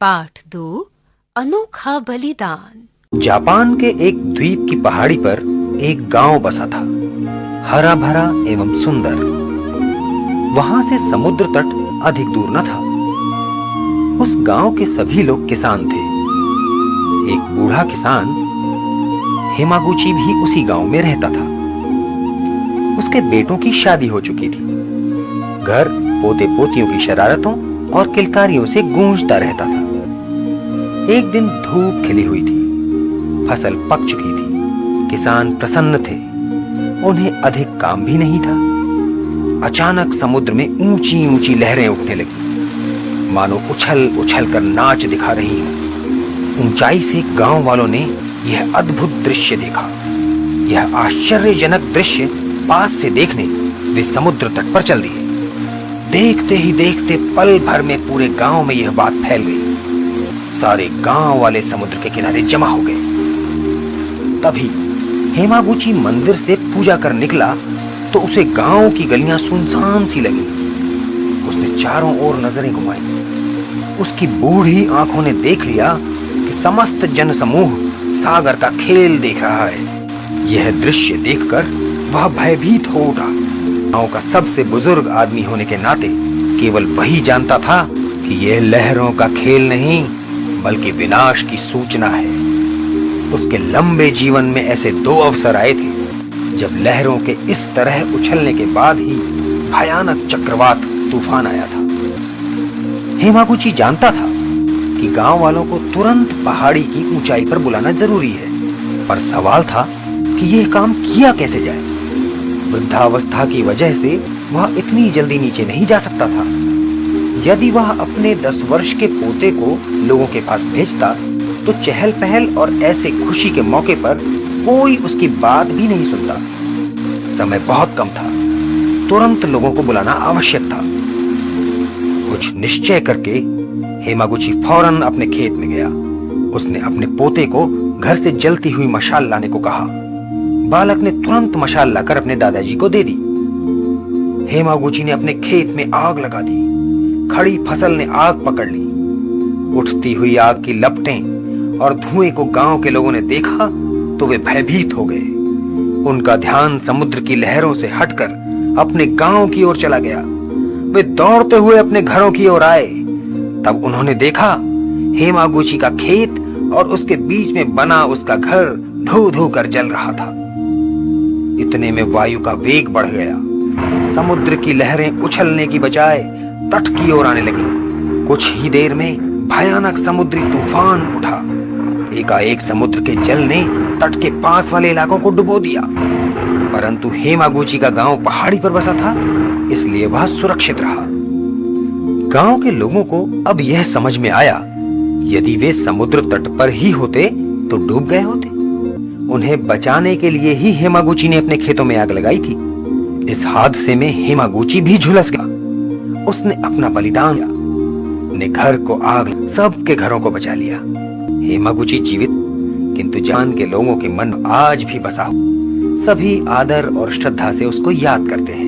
पाठ 2 अनोखा बलिदान। जापान के एक द्वीप की पहाड़ी पर एक गांव बसा था, हरा भरा एवं सुंदर। वहां से समुद्र तट अधिक दूर न था। उस गांव के सभी लोग किसान थे। एक बूढ़ा किसान हेमागुची भी उसी गांव में रहता था। उसके बेटों की शादी हो चुकी थी। घर पोते पोतियों की शरारतों और किलकारियों से गूंजता रहता था। एक दिन धूप खिली हुई थी, फसल पक चुकी थी, किसान प्रसन्न थे, उन्हें अधिक काम भी नहीं था। अचानक समुद्र में ऊंची ऊंची लहरें उठने लगी, मानो उछल उछल कर नाच दिखा रही हो। ऊंचाई से गांव वालों ने यह अद्भुत दृश्य देखा। यह आश्चर्यजनक दृश्य पास से देखने वे समुद्र तट पर चल दिए। देखते ही देखते पल भर में पूरे गांव में यह बात फैल गई। सारे गांव वाले समुद्र के किनारे जमा हो गए। तभी हेमागुची मंदिर से पूजा कर निकला तो उसे गांव की गलियां सुनसान सी लगी। उसने चारों ओर नजरें घुमाई। उसकी बूढ़ी आंखों ने देख लिया कि समस्त जनसमूह सागर का खेल देख रहा है। यह दृश्य देखकर वह भयभीत हो उठा। गांव का सबसे बुजुर्ग आदमी होने के नाते केवल वही जानता था कि यह लहरों का खेल नहीं बल्कि विनाश की सूचना है। उसके लंबे जीवन में ऐसे दो अवसर आए थे जब लहरों के इस तरह उछलने के बाद ही भयानक चक्रवात तूफान आया था। हेमागुची जानता था कि गांव वालों को तुरंत पहाड़ी की ऊंचाई पर बुलाना जरूरी है, पर सवाल था कि यह काम किया कैसे जाए। वृद्धावस्था की वजह से वह इतनी जल्दी नीचे नहीं जा सकता था। यदि वह अपने 10 वर्ष के पोते को लोगों के पास भेजता तो चहल पहल और ऐसे खुशी के मौके पर कोई उसकी बात भी नहीं सुनता। समय बहुत कम था, तुरंत लोगों को बुलाना आवश्यक था। कुछ निश्चय करके हेमागुची फौरन अपने खेत में गया। उसने अपने पोते को घर से जलती हुई मशाल लाने को कहा। बालक ने तुरंत मशाल लाकर अपने दादाजी को दे दी। हेमागुची ने अपने खेत में आग लगा दी। खड़ी फसल ने आग पकड़ ली। उठती हुई आग की लपटें और धुएं को गांव के लोगों ने देखा तो वे भयभीत हो गए। उनका ध्यान समुद्र की लहरों से हटकर अपने गांव की ओर चला गया। वे दौड़ते हुए अपने घरों की ओर आए। तब उन्होंने देखा हेमागुची का खेत और उसके बीच में बना उसका घर धू धू कर जल रहा था। इतने में वायु का वेग बढ़ गया। समुद्र की लहरें उछलने की बजाय तट की ओर आने लगी। कुछ ही देर में भयानक समुद्री तूफान उठा। एकाएक समुद्र के जल ने तट के पास वाले इलाकों को डुबो दिया। परंतु हेमागुची का गांव पहाड़ी पर बसा था, इसलिए वह सुरक्षित रहा। गांव के लोगों को अब यह समझ में आया, यदि वे समुद्र तट पर ही होते तो डूब गए होते। उन्हें बचाने के लिए ही हेमागुची ने अपने खेतों में आग लगाई थी। इस हादसे में हेमागुची भी झुलस गया। उसने अपना बलिदान दिया, अपने घर को आग, सबके घरों को बचा लिया। हेमागुची जीवित, किंतु जापान के लोगों के मन आज भी बसा हुआ। सभी आदर और श्रद्धा से उसको याद करते हैं।